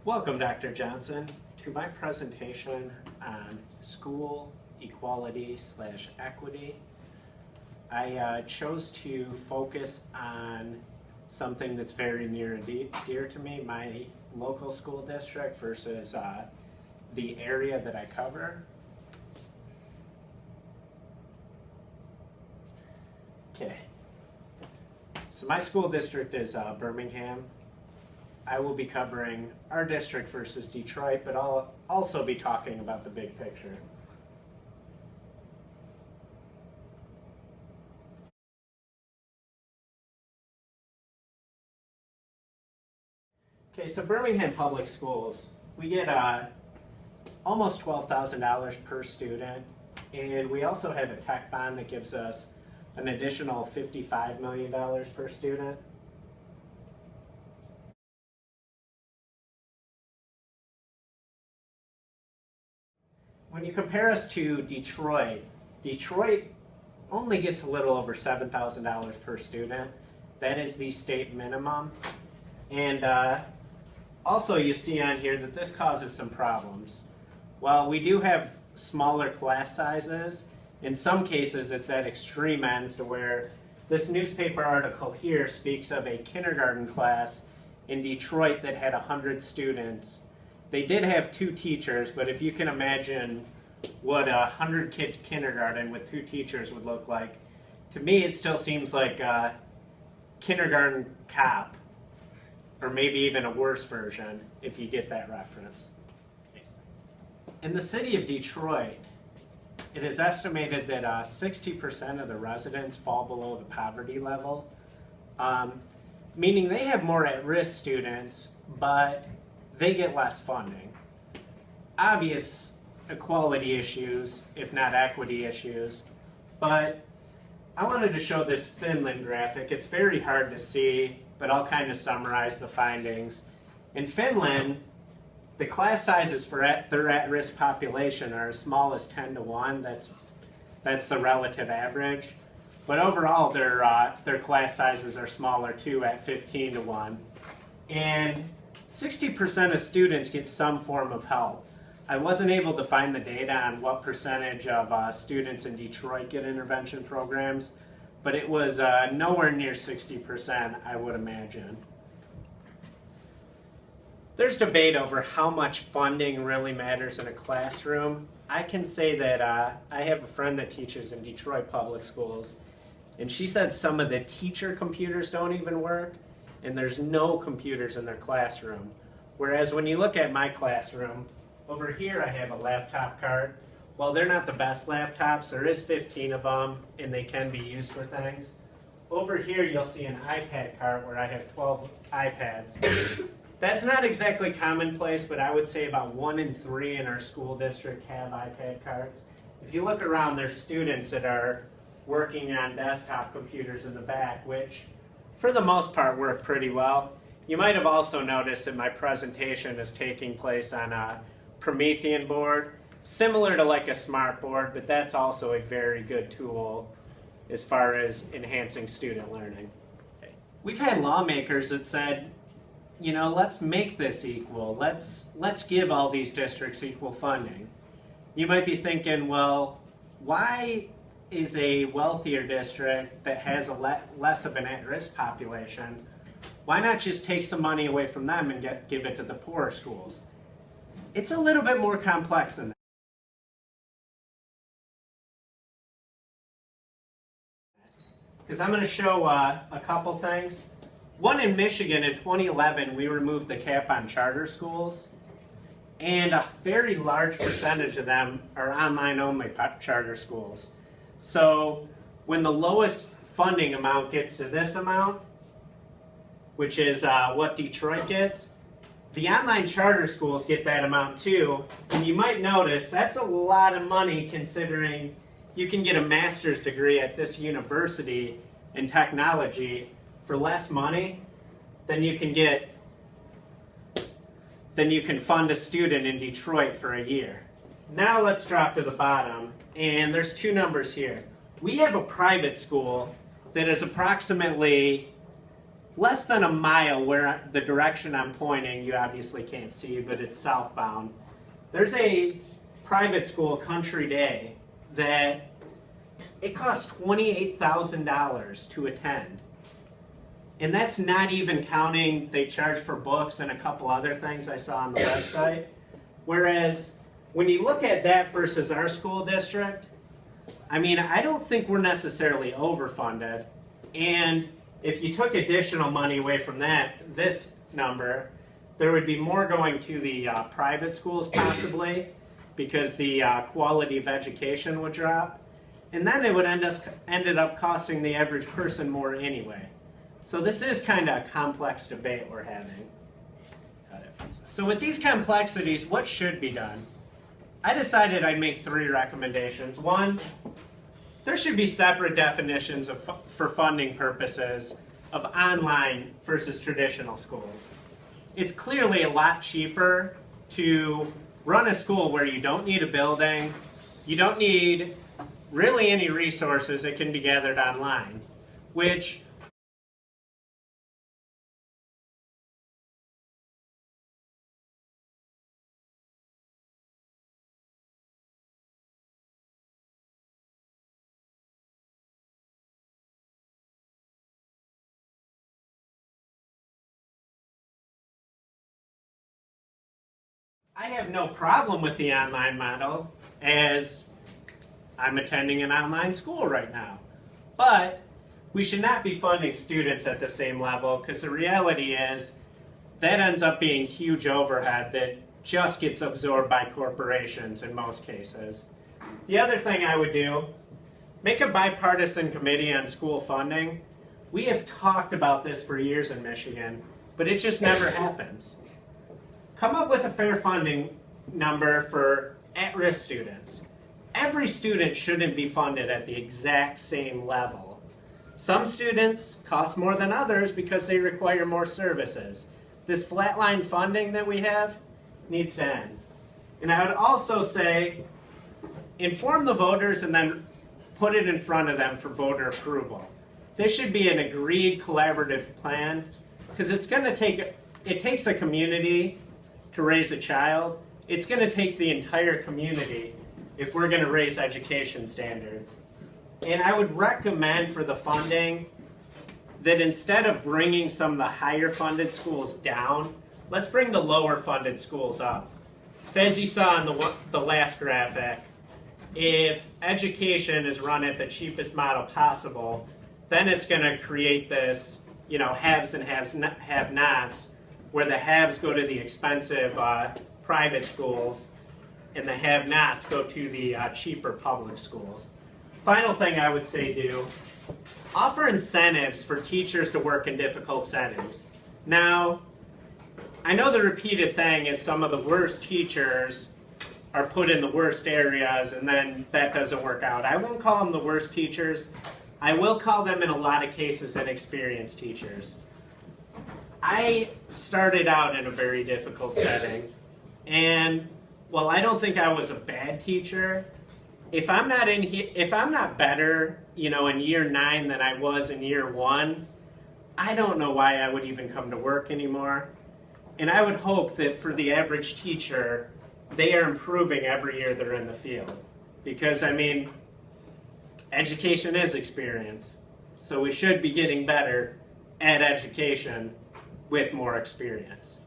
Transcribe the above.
Welcome, Dr. Johnson, to my presentation on school equality/equity. I chose to focus on something that's very near and dear to me, my local school district versus the area that I cover. Okay, so my school district is Birmingham. I will be covering our district versus Detroit, but I'll also be talking about the big picture. Okay, so Birmingham Public Schools, we get almost $12,000 per student, and we also have a tech bond that gives us an additional $55 million per student. When you compare us to Detroit, Detroit only gets a little over $7,000 per student. That is the state minimum. And also you see on here that this causes some problems. While we do have smaller class sizes, in some cases it's at extreme ends to where this newspaper article here speaks of a kindergarten class in Detroit that had 100 students. They did have 2 teachers, but if you can imagine what a 100-kid kindergarten with 2 teachers would look like, to me it still seems like a kindergarten cop, or maybe even a worse version, if you get that reference. In the city of Detroit, it is estimated that 60% of the residents fall below the poverty level, meaning they have more at-risk students, but they get less funding. Obvious equality issues, if not equity issues, but I wanted to show this Finland graphic. It's very hard to see, but I'll kind of summarize the findings. In Finland, the class sizes for their at-risk population are as small as 10 to 1. That's the relative average. But overall, their class sizes are smaller too, at 15 to 1. And 60% of students get some form of help. I wasn't able to find the data on what percentage of students in Detroit get intervention programs, but it was nowhere near 60%, I would imagine. There's debate over how much funding really matters in a classroom. I can say that I have a friend that teaches in Detroit public schools, and she said some of the teacher computers don't even work, and there's no computers in their classroom. Whereas when you look at my classroom, over here I have a laptop cart. While they're not the best laptops, there is 15 of them, and they can be used for things. Over here you'll see an iPad cart where I have 12 iPads. That's not exactly commonplace, but I would say about 1 in 3 in our school district have iPad carts. If you look around, there's students that are working on desktop computers in the back, which for the most part work pretty well. You might have also noticed that my presentation is taking place on a Promethean board, similar to like a smart board, but that's also a very good tool as far as enhancing student learning. We've had lawmakers that said, you know, let's make this equal. Let's give all these districts equal funding. You might be thinking, well, why is a wealthier district that has a less of an at-risk population, why not just take some money away from them and give it to the poorer schools? It's a little bit more complex than that. Because I'm going to show a couple things. One, in Michigan in 2011, we removed the cap on charter schools, and a very large percentage of them are online-only charter schools. So when the lowest funding amount gets to this amount, which is what Detroit gets, the online charter schools get that amount too. And you might notice that's a lot of money considering you can get a master's degree at this university in technology for less money than you can fund a student in Detroit for a year. Now let's drop to the bottom, and there's 2 numbers here. We have a private school that is approximately less than a mile where the direction I'm pointing, you obviously can't see, but it's southbound. There's a private school, Country Day, that it costs $28,000 to attend. And that's not even counting they charge for books and a couple other things I saw on the website. Whereas when you look at that versus our school district, I mean, I don't think we're necessarily overfunded. And if you took additional money away from this number, there would be more going to the private schools possibly, because the quality of education would drop. And then it would ended up costing the average person more anyway. So this is kind of a complex debate we're having. So with these complexities, what should be done? I decided I'd make 3 recommendations. 1, there should be separate definitions for funding purposes of online versus traditional schools. It's clearly a lot cheaper to run a school where you don't need a building, you don't need really any resources that can be gathered online, which I have no problem with the online model, as I'm attending an online school right now. But we should not be funding students at the same level, because the reality is that ends up being huge overhead that just gets absorbed by corporations in most cases. The other thing I would do, make a bipartisan committee on school funding. We have talked about this for years in Michigan, but it just never happens. Come up with a fair funding number for at-risk students. Every student shouldn't be funded at the exact same level. Some students cost more than others because they require more services. This flatline funding that we have needs to end. And I would also say, inform the voters and then put it in front of them for voter approval. This should be an agreed collaborative plan, because it takes a community to raise a child. It's going to take the entire community if we're going to raise education standards. And I would recommend for the funding that instead of bringing some of the higher funded schools down, let's bring the lower funded schools up. So as you saw in the last graphic, if education is run at the cheapest model possible, then it's going to create this, haves and have-nots, where the haves go to the expensive private schools and the have-nots go to the cheaper public schools. Final thing I would say do, offer incentives for teachers to work in difficult settings. Now, I know the repeated thing is some of the worst teachers are put in the worst areas and then that doesn't work out. I won't call them the worst teachers. I will call them in a lot of cases inexperienced teachers. I started out in a very difficult setting, and while I don't think I was a bad teacher, if I'm not better, in year 9 than I was in year 1, I don't know why I would even come to work anymore. And I would hope that for the average teacher, they are improving every year they're in the field. Because, education is experience. So we should be getting better at education with more experience.